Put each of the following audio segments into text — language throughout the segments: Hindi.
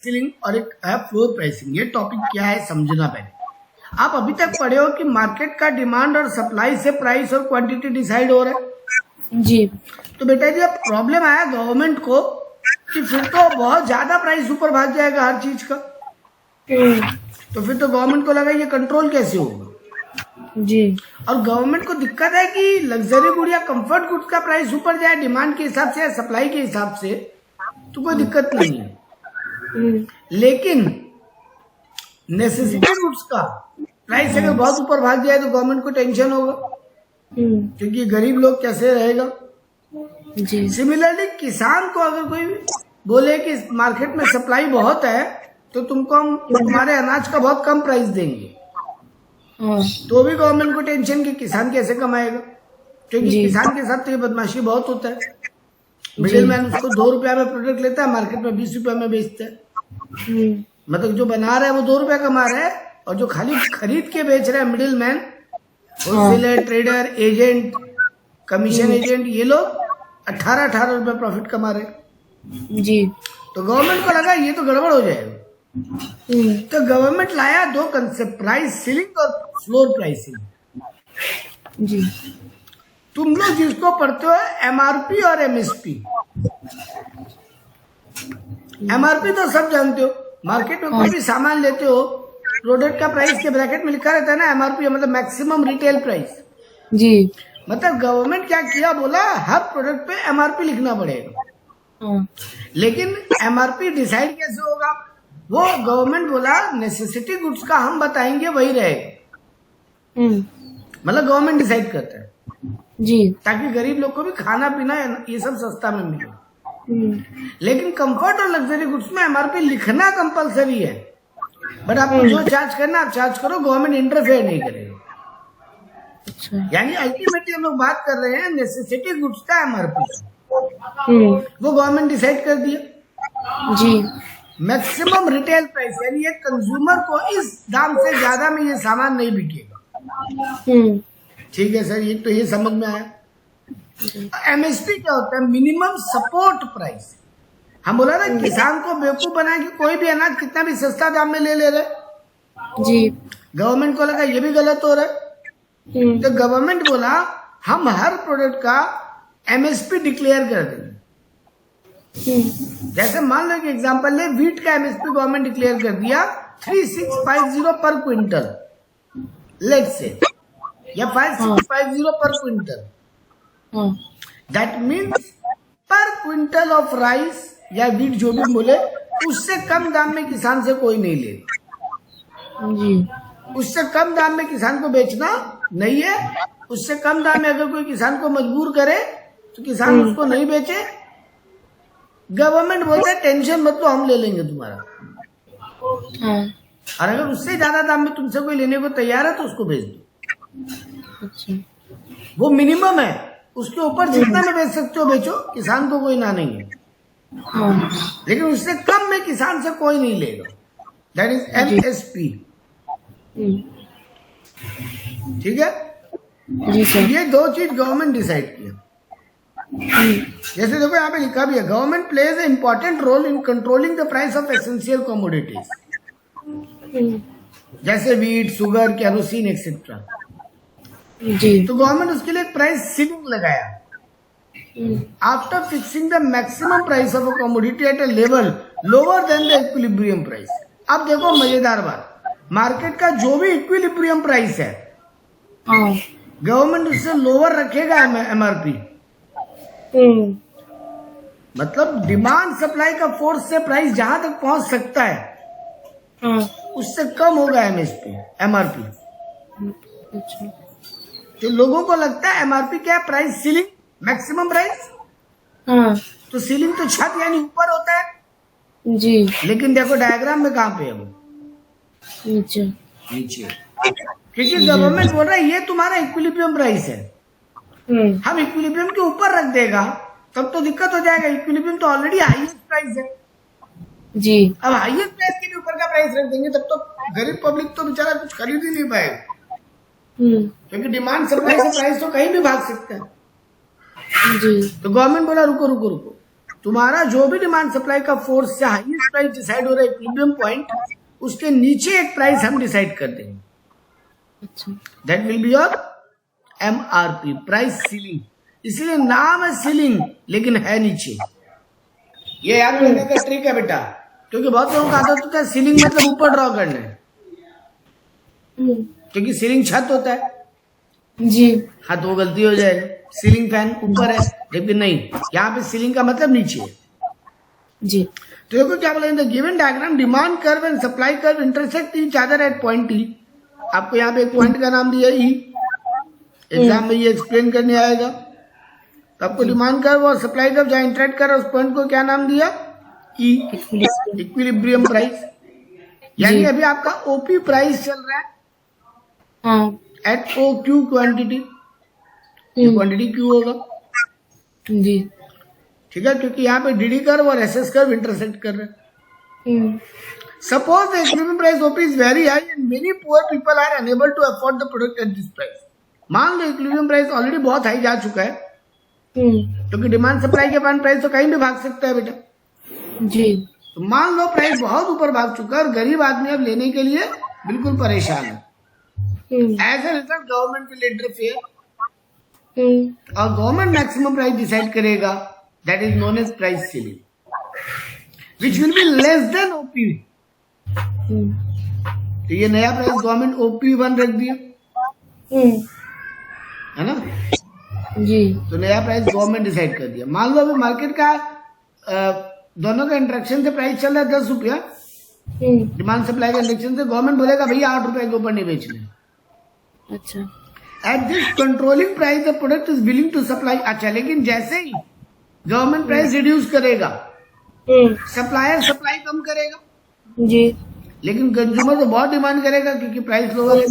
सीलिंग और एक है फ्लोर प्राइसिंग। ये टॉपिक क्या है समझना पहले। आप अभी तक पढ़े हो कि मार्केट का डिमांड और सप्लाई से प्राइस और क्वांटिटी डिसाइड हो रहा है जी। तो बेटा जी अब प्रॉब्लम आया गवर्नमेंट को कि फिर तो बहुत ज्यादा प्राइस ऊपर भाग जाएगा हर चीज का। तो फिर तो गवर्नमेंट को लगा ये कंट्रोल कैसे होगा। जी। और गवर्नमेंट को दिक्कत है कि लग्जरी गुड या कंफर्ट गुड्स का प्राइस ऊपर जाए डिमांड के हिसाब से या सप्लाई के हिसाब से तो कोई दिक्कत नहीं है, लेकिन नेसेसिटी गुड्स का प्राइस अगर बहुत ऊपर भाग जाए तो गवर्नमेंट को टेंशन होगा क्योंकि गरीब लोग कैसे रहेगा। जी। सिमिलरली किसान को अगर कोई बोले कि मार्केट में सप्लाई बहुत है तो तुमको हम तुम्हारे अनाज का बहुत कम प्राइस देंगे तो भी गवर्नमेंट को टेंशन कि किसान कैसे कमाएगा, क्योंकि किसान के साथ तो ये बदमाशी बहुत होता है। मिडिल मैन उसको 2 रुपया में प्रोडक्ट लेता है, मार्केट में 20 रुपया में बेचता है। मतलब जो बना रहा है वो 2 रुपया कमा रहा है और जो खाली खरीद के बेच रहा है middle man, wholesaler, trader, agent, commission agent, ये लोग 18-18 रुपए प्रॉफिट कमा रहे। जी। तो गवर्नमेंट को लगा ये तो गड़बड़ हो जाएगा तो गवर्नमेंट लाया 2 कंसेप्ट, प्राइस सीलिंग और फ्लोर प्राइसिंग। जी। तुम लोग जिसको पढ़ते हो एमआरपी और एमएसपी। एमआरपी तो सब जानते हो, मार्केट में कोई भी सामान लेते हो प्रोडक्ट का प्राइस के ब्रैकेट में लिखा रहता है ना एमआरपी, मतलब मैक्सिमम रिटेल प्राइस। जी। मतलब गवर्नमेंट क्या किया, बोला हर प्रोडक्ट पे एमआरपी लिखना पड़ेगा। लेकिन एमआरपी डिसाइड कैसे होगा, वो गवर्नमेंट बोला नेसेसिटी गुड्स का हम बताएंगे वही रहेगा। मतलब गवर्नमेंट डिसाइड करता है जी, ताकि गरीब लोग को भी खाना पीना ये सब सस्ता में मिले। लेकिन कंफर्ट और लग्जरी गुड्स में एमआरपी लिखना कंपलसरी है, बट आपको जो चार्ज करना आप चार्ज करो, गवर्नमेंट इंटरफेयर नहीं करेगा। अच्छा। यानी अल्टीमेटली हम लोग बात कर रहे हैं नेसेसिटी गुड्स का एमआरपी, वो गवर्नमेंट डिसाइड कर दिया। जी। मैक्सिमम रिटेल प्राइस यानी ये कंज्यूमर को इस दाम से ज्यादा में ये सामान नहीं बिकेगा। ठीक है सर, ये तो ये समझ में आया। एमएसपी क्या होता है, मिनिमम सपोर्ट प्राइस। हम बोला ना किसान को बेवकूफ बना के कोई भी अनाज कितना भी सस्ता दाम में ले रहे। जी। गवर्नमेंट को लगा ये भी गलत हो रहा है तो गवर्नमेंट बोला हम हर प्रोडक्ट का एमएसपी डिक्लेयर कर देंगे। जैसे मान लो कि एग्जांपल ले, वीट का एमएसपी गवर्नमेंट डिक्लेयर कर दिया 3650 पर क्विंटल, लेट से, या 5650 पर क्विंटल। दैट मीन्स पर क्विंटल ऑफ राइस या वीट जो भी बोले, उससे कम दाम में किसान से कोई नहीं ले। उससे कम दाम में किसान को बेचना नहीं है। उससे कम दाम में अगर कोई किसान को मजबूर करे तो किसान उसको नहीं बेचे। गवर्नमेंट बोलता है टेंशन मत लो, हम ले लेंगे तुम्हारा। और अगर उससे ज्यादा दाम में तुमसे कोई लेने को तैयार है तो उसको भेज दो। अच्छा। वो मिनिमम है, उसके ऊपर जितना में बेच सकते हो बेचो, किसान को कोई ना नहीं है। लेकिन उससे कम में किसान से कोई नहीं लेगा। That is MSP. ठीक है जी सर। ये 2 चीज गवर्नमेंट डिसाइड किया। जैसे देखो यहाँ पे लिखा भी है, government plays a important role in controlling the price of essential commodities जैसे वीट, शुगर, केरोसिन एक्सेट्रा। जी। तो गवर्नमेंट उसके लिए एक प्राइस सीलिंग लगाया। After fixing the maximum price of a commodity at a level lower than the equilibrium price. अब देखो मजेदार बात, मार्केट का जो भी इक्विलिब्रियम प्राइस है गवर्नमेंट उससे लोअर रखेगा एमआरपी। मतलब डिमांड सप्लाई का फोर्स से प्राइस जहां तक पहुंच सकता है उससे कम होगा एमएसपी एमआरपी। अच्छा। तो लोगों को लगता है एमआरपी क्या है, प्राइस सीलिंग, मैक्सिमम प्राइस। तो सीलिंग तो छत यानी ऊपर होता है। जी। लेकिन देखो डायग्राम में कहाँ पे है वो, नीचे। नीचे। क्योंकि गवर्नमेंट बोल रहा है ये तुम्हारा इक्विलिब्रियम प्राइस है, हम इक्विलिब्रियम के ऊपर रख देगा तब तो दिक्कत हो जाएगा। इक्विलिब्रियम तो ऑलरेडी हाईएस्ट प्राइस है। जी। अब हाईएस्ट प्राइस के भी ऊपर का प्राइस रख देंगे तब तो गरीब पब्लिक तो बेचारा कुछ खरीद ही नहीं पाएगा, क्योंकि डिमांड सप्लाई से प्राइस तो कहीं भी भाग सकता है। जी। तो गवर्नमेंट बोला रुको रुको रुको, तुम्हारा जो भी डिमांड सप्लाई का फोर्स से हाईएस्ट प्राइस डिसाइड हो रहा है इक्विलिब्रियम पॉइंट, उसके नीचे एक प्राइस हम डिसाइड कर देंगे, अच्छा, that will be your MRP, price ceiling. इसलिए नाम है सीलिंग लेकिन है नीचे। ये याद रखने का ट्रिक है बेटा, क्योंकि बहुत लोगों का आदत होता है सीलिंग मतलब ऊपर ड्रॉ करना है, क्योंकि सीलिंग छत होता है। जी, हाँ, तो वो गलती हो जाएगी, सीलिंग फैन ऊपर है लेकिन नहीं, यहाँ पे सीलिंग का मतलब नीचे है। जी, तो देखो क्या बोला, in the given diagram demand curve and supply curve intersect each other at point ई। आपको यहाँ पे एक पॉइंट का नाम दिया ई, एग्जाम में ये एक्सप्लेन करने आएगा। तो आपको डिमांड कर्व और सप्लाई कर्व जहाँ इंटरेक्ट कर रहा है उस पॉइंट को क्या नाम दिया, ई, इक्विलिब्रियम प्राइस। यानी अभी आपका ओपी प्राइस चल रहा है हाँ, at O Q quantity, quantity Q होगा, जी, ठीक है, क्योंकि यहाँ पे डीडी कर्व और एसएस कर्व इंटरसेक्ट कर रहे हैं। Suppose the equilibrium price OP is very high and many poor people are unable to afford the product at this price. मान लो इक्विलिब्रियम प्राइस ऑलरेडी बहुत हाई जा चुका है, क्योंकि डिमांड सप्लाई के बाद प्राइस तो कहीं भी भाग सकता है बेटा। जी, तो मान लो प्राइस बहुत ऊपर भाग चुका है और गरीब आदमी अब लेने के लिए बिल्कुल परेशान है। As a result government will interfere और गवर्नमेंट मैक्सिमम प्राइस डिसाइड करेगा, that is known as price ceiling, which will be less than OP. तो ये नया प्राइस गवर्नमेंट OP1 रख दिया है ना, जी, तो नया प्राइस गवर्नमेंट डिसाइड कर दिया। मान लो अभी मार्केट का दोनों का इंटरेक्शन से प्राइस चल रहा है 10 रुपया, डिमांड सप्लाई का इंटरेक्शन से, गवर्नमेंट बोलेगा भैया 8 रुपए के ऊपर नहीं बेचने। अच्छा, at this controlling price the product is willing to supply. अच्छा, लेकिन जैसे ही गवर्नमेंट प्राइस रिड्यूस करेगा, सप्लायर सप्लाई कम करेगा, जी, लेकिन कंज्यूमर तो बहुत डिमांड करेगा क्योंकि प्राइस लोअर है,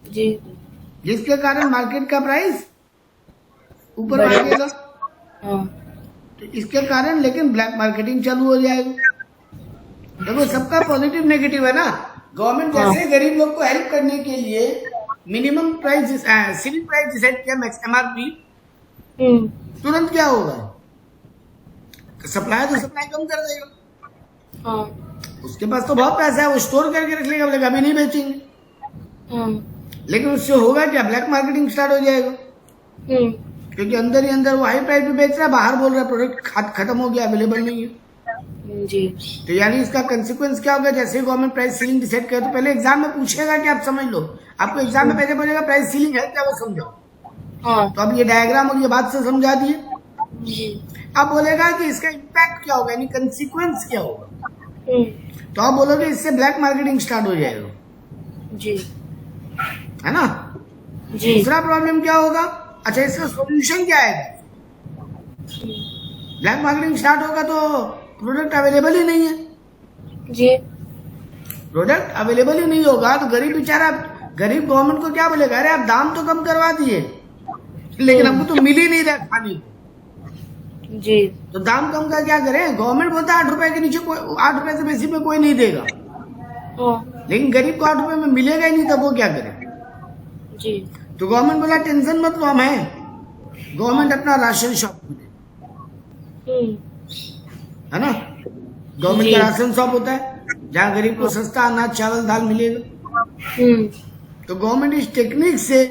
जी, जिसके कारण मार्केट का प्राइस ऊपर भागेगा। हाँ, तो इसके कारण लेकिन ब्लैक मार्केटिंग चालू हो जाएगी। देखो सबका पॉजिटिव नेगेटिव है ना। गवर्नमेंट जैसे गरीब लोग को हेल्प करने के लिए minimum price ceiling price decide किया, मैक्स MRP, तुरंत क्या होगा, सप्लाई तो सप्लाई कम कर देगा। हाँ, उसके पास तो बहुत पैसा है, वो स्टोर करके रख लेगा, बोलेगा अभी नहीं बेचेंगे। हाँ, लेकिन उससे होगा क्या, ब्लैक मार्केटिंग स्टार्ट हो जाएगा, क्योंकि अंदर ही अंदर वो हाई प्राइस पे बेच रहा है, बाहर बोल रहा है प्रोडक्ट खत्म हो गया, अवेलेबल नहीं है। जी, तो यानी इसका कंसिक्वेंस क्या होगा, जैसे गवर्नमेंट प्राइस सीलिंग डिसाइड करे तो पहले एग्जाम में पूछेगा कि आप समझ लो, आपको एग्जाम में पहले बोलेगा प्राइस सीलिंग है क्या, वो समझाओ। हाँ, तो अब ये डायग्राम और ये बात से समझा दिए। जी, अब बोलेगा कि इसका इम्पैक्ट क्या होगा, यानी कंसिक्वेंस क्या होगा। तो आप बोलोगे इससे ब्लैक मार्केटिंग स्टार्ट हो जाएगा, जी, है ना। जी, दूसरा प्रॉब्लम क्या होगा, अच्छा इसका सॉल्यूशन क्या है, ब्लैक मार्केटिंग स्टार्ट होगा तो प्रोडक्ट अवेलेबल ही नहीं है, जी, प्रोडक्ट अवेलेबल ही नहीं होगा तो गरीब बेचारा, गरीब गवर्नमेंट को क्या बोलेगा, अरे आप दाम तो कम करवा दिए लेकिन हमको तो मिल ही नहीं रहा खाने को। जी, तो दाम कम का क्या करें, गवर्नमेंट बोलता है 8 रुपए के नीचे कोई, 8 रुपए से बेसी में कोई नहीं देगा, हाँ, लेकिन गरीब को 8 रुपए में मिलेगा ही नहीं, तब वो क्या करे। जी, तो गवर्नमेंट बोला टेंशन मत लो, हम है, गवर्नमेंट अपना राशन शॉप खोले, है ना। गवर्नमेंट का राशन शॉप होता है जहाँ गरीब को सस्ता अनाज चावल दाल मिलेगा। तो गवर्नमेंट इस टेक्निक से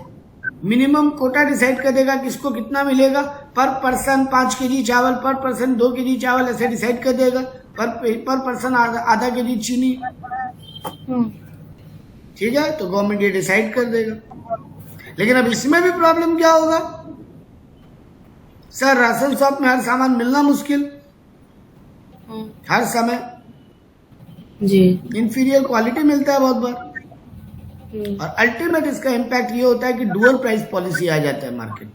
मिनिमम कोटा डिसाइड कर देगा किसको कितना मिलेगा, पर पर्सन 5 kg चावल, पर पर्सन 2 kg चावल, ऐसे डिसाइड कर देगा, पर पर्सन आधा kg चीनी, ठीक है। तो गवर्नमेंट ये डिसाइड कर देगा। लेकिन अब इसमें भी प्रॉब्लम क्या होगा, सर राशन शॉप में हर सामान मिलना मुश्किल, हर समय जी, इंफीरियर क्वालिटी मिलता है बहुत बार, और अल्टीमेट इसका इम्पैक्ट ये होता है कि डुअल प्राइस पॉलिसी आ जाता है मार्केट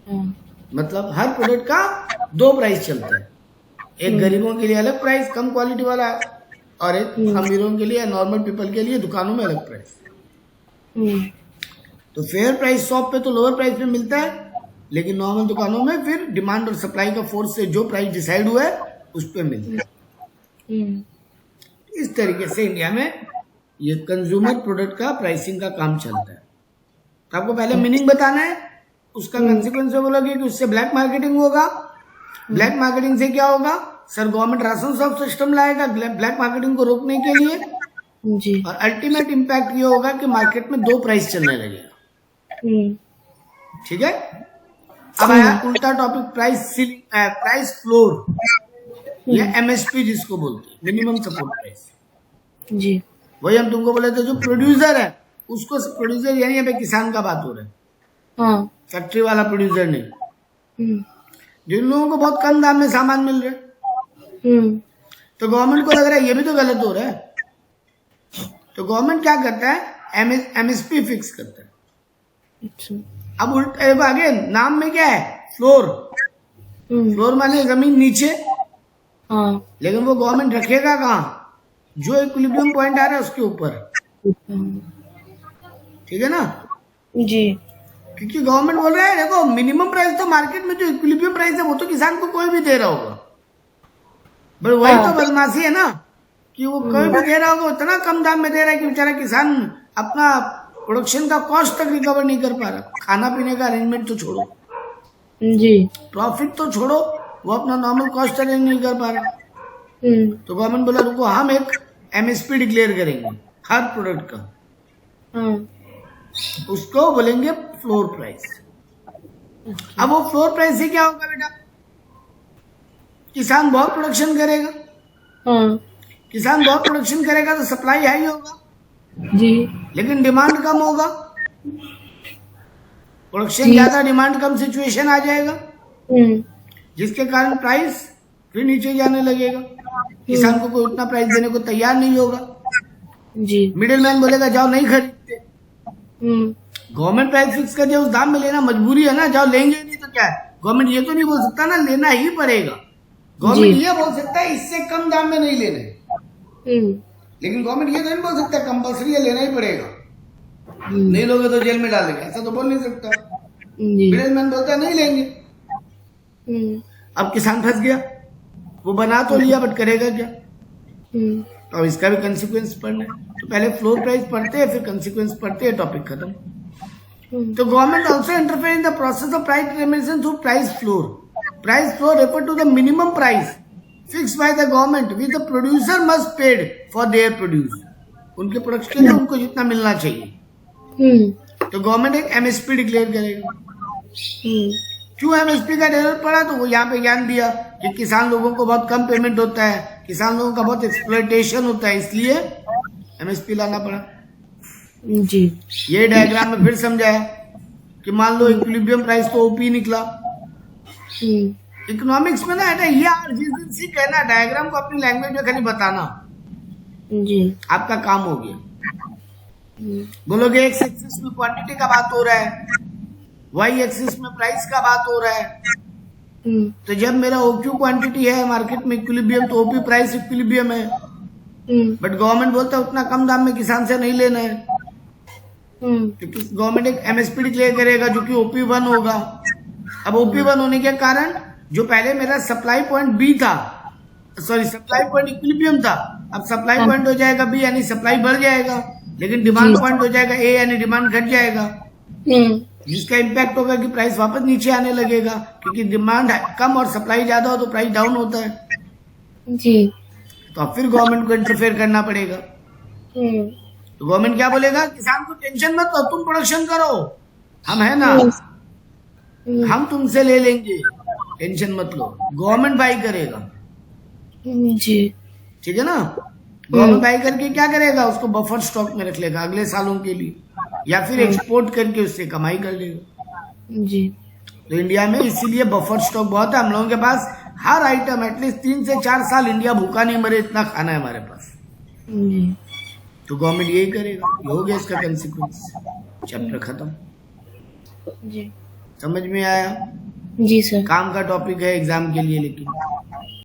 में। मतलब हर प्रोडक्ट का 2 प्राइस चलता है, एक गरीबों के लिए अलग प्राइस कम क्वालिटी वाला, और एक अमीरों के लिए, नॉर्मल पीपल के लिए दुकानों में अलग प्राइस। तो फेयर प्राइस शॉप पे तो लोअर प्राइस में मिलता है, लेकिन नॉर्मल दुकानों में फिर डिमांड और सप्लाई का फोर्स से जो प्राइस डिसाइड हुआ है उस पर मिलता है। इस तरीके से इंडिया में ये कंज्यूमर प्रोडक्ट का प्राइसिंग का काम चलता है। तो आपको पहले मीनिंग बताना है, उसका कंसिक्वेंस बोलोगे कि उससे ब्लैक मार्केटिंग होगा ब्लैक मार्केटिंग से क्या होगा sir, government ration shop system लाएगा ब्लैक मार्केटिंग को रोकने के लिए, जी। और अल्टीमेट इम्पैक्ट ये होगा कि मार्केट में 2 प्राइस चलने लगेगा। ठीक है। अब आया उल्टा टॉपिक, प्राइस फ्लोर या एमएसपी जिसको बोलते हैं, मिनिमम सपोर्ट प्राइस। जी। वही हम तुमको बोले थे, जो प्रोड्यूसर है उसको, प्रोड्यूसर यानी यहाँ पे किसान का बात हो रहा है, हाँ। फैक्ट्री वाला प्रोड्यूसर नहीं, जिन लोगों को बहुत कम दाम में सामान मिल रहा है। तो गवर्नमेंट को लग रहा है ये भी तो गलत हो रहा है, तो गवर्नमेंट क्या करता है, एमएसपी फिक्स करता है। अच्छा। अब उल्टा आगे नाम में क्या है, फ्लोर। फ्लोर माने जमीन नीचे, हाँ। लेकिन वो गवर्नमेंट रखेगा कहाँ, जो इक्विलिब्रियम पॉइंट आ रहा है उसके ऊपर। ठीक है ना जी। क्योंकि गवर्नमेंट बोल रहा है देखो मिनिमम प्राइस तो मार्केट में जो इक्विलिब्रियम प्राइस है वो तो किसान को कोई भी दे रहा होगा, बट वही तो बदमाशी है ना कि वो कोई भी दे रहा होगा उतना कम दाम में दे रहा है कि बेचारा किसान अपना प्रोडक्शन का कॉस्ट तक रिकवर नहीं कर पा रहा। खाना पीने का अरेंजमेंट तो छोड़ो जी, प्रॉफिट तो छोड़ो, वो अपना नॉर्मल कॉस्ट अरेंज नहीं कर पा रहा। तो गवर्नमेंट बोला रुको, हम एक एमएसपी डिक्लेयर करेंगे हर प्रोडक्ट का, उसको बोलेंगे फ्लोर प्राइस। अब वो फ्लोर प्राइस से क्या होगा बेटा, किसान बहुत प्रोडक्शन करेगा, किसान बहुत प्रोडक्शन करेगा तो सप्लाई हाई होगा जी, लेकिन डिमांड कम होगा। प्रोडक्शन ज्यादा डिमांड कम सिचुएशन आ जाएगा, जिसके कारण प्राइस फिर नीचे जाने लगेगा। किसान को कोई उतना प्राइस देने को तैयार नहीं होगा। जी। मिडिल मैन बोलेगा जाओ नहीं खरीदते, गवर्नमेंट प्राइस फिक्स कर दिया, उस दाम में लेना मजबूरी है ना, जाओ लेंगे नहीं तो क्या है। गवर्नमेंट ये तो नहीं बोल सकता ना लेना ही पड़ेगा, गवर्नमेंट ये बोल सकता है इससे कम दाम में नहीं लेने, लेकिन गवर्नमेंट ये तो नहीं बोल सकता कंपल्सरी है लेना ही पड़ेगा, नहीं लोगे तो जेल में डालेंगे, ऐसा तो बोल नहीं सकता। मिडिल मैन बोलता है नहीं लेंगे। अब किसान फंस गया, वो बना तो लिया बट करेगा क्या। तो इसका भी कंसिक्वेंस पढ़ना है, तो पहले फ्लोर प्राइस पढ़ते हैं फिर कंसिक्वेंस पढ़ते हैं, टॉपिक खत्म। तो government also interfere in the process of price determination through price floor. Price floor refer to the minimum price fixed by the government which the producer must paid for their produce. उनके प्रोडक्ट के लिए उनको जितना मिलना चाहिए, तो गवर्नमेंट एक एमएसपी डिक्लेयर करेगा। क्यों एमएसपी का डेवलप पड़ा, तो वो यहाँ पे ज्ञान दिया कि किसान लोगों को बहुत कम पेमेंट होता है, किसान लोगों का बहुत एक्सप्लॉयटेशन होता है, इसलिए एमएसपी लाना पड़ा। जी। ये डायग्राम में फिर समझाया कि मान लो इक्विलिब्रियम प्राइस तो ओपी निकला। इकोनॉमिक्स में ना ये आरजीसी कहना, डायग्राम को अपनी लैंग्वेज में खाली बताना, जी, आपका काम हो गया। बोलोगे एक्स एक्सिस में क्वांटिटी का बात हो रहा है, वाई एक्सिस में प्राइस का बात हो रहा है, तो जब मेरा ओक्यू क्वांटिटी है मार्केट में इक्विलिब्रियम, तो ओपी प्राइस इक्विलिब्रियम है, बट गवर्नमेंट बोलता है उतना कम दाम में किसान से नहीं लेना है, तो गवर्नमेंट एक एमएसपी डिक्लेयर करेगा जो कि OP1 होगा। अब OP1 होने के कारण जो पहले मेरा सप्लाई पॉइंट बी था, सॉरी सप्लाई पॉइंट इक्विलिब्रियम था, अब सप्लाई पॉइंट हो जाएगा बी यानी सप्लाई बढ़ जाएगा, लेकिन डिमांड पॉइंट हो जाएगा ए यानी डिमांड घट जाएगा, जिसका इम्पैक्ट होगा कि प्राइस वापस नीचे आने लगेगा, क्योंकि डिमांड कम और सप्लाई ज्यादा हो तो प्राइस डाउन होता है। जी। तो अब फिर गवर्नमेंट को इंटरफेयर करना पड़ेगा। तो गवर्नमेंट क्या बोलेगा, किसान को टेंशन मत लो, तुम प्रोडक्शन करो, हम है ना, हम तुमसे ले लेंगे, टेंशन मत लो, गवर्नमेंट बाई करेगा। जी। ठीक है ना, गवर्नमेंट बाई करके क्या करेगा, उसको बफर स्टॉक में रख लेगा अगले सालों के लिए, या फिर एक्सपोर्ट करके उससे कमाई कर लेगा। जी। तो इंडिया में इसीलिए बफर स्टॉक बहुत है, हम लोगों के पास हर आइटम एटलीस्ट 3 से 4 साल इंडिया भूखा नहीं मरे, इतना खाना है हमारे पास। जी। तो गवर्नमेंट यही करेगा, ये हो गया इसका कंसिक्वेंस, चैप्टर खत्म। जी। समझ में आया, जी सर। काम का टॉपिक है एग्जाम के लिए, लेकिन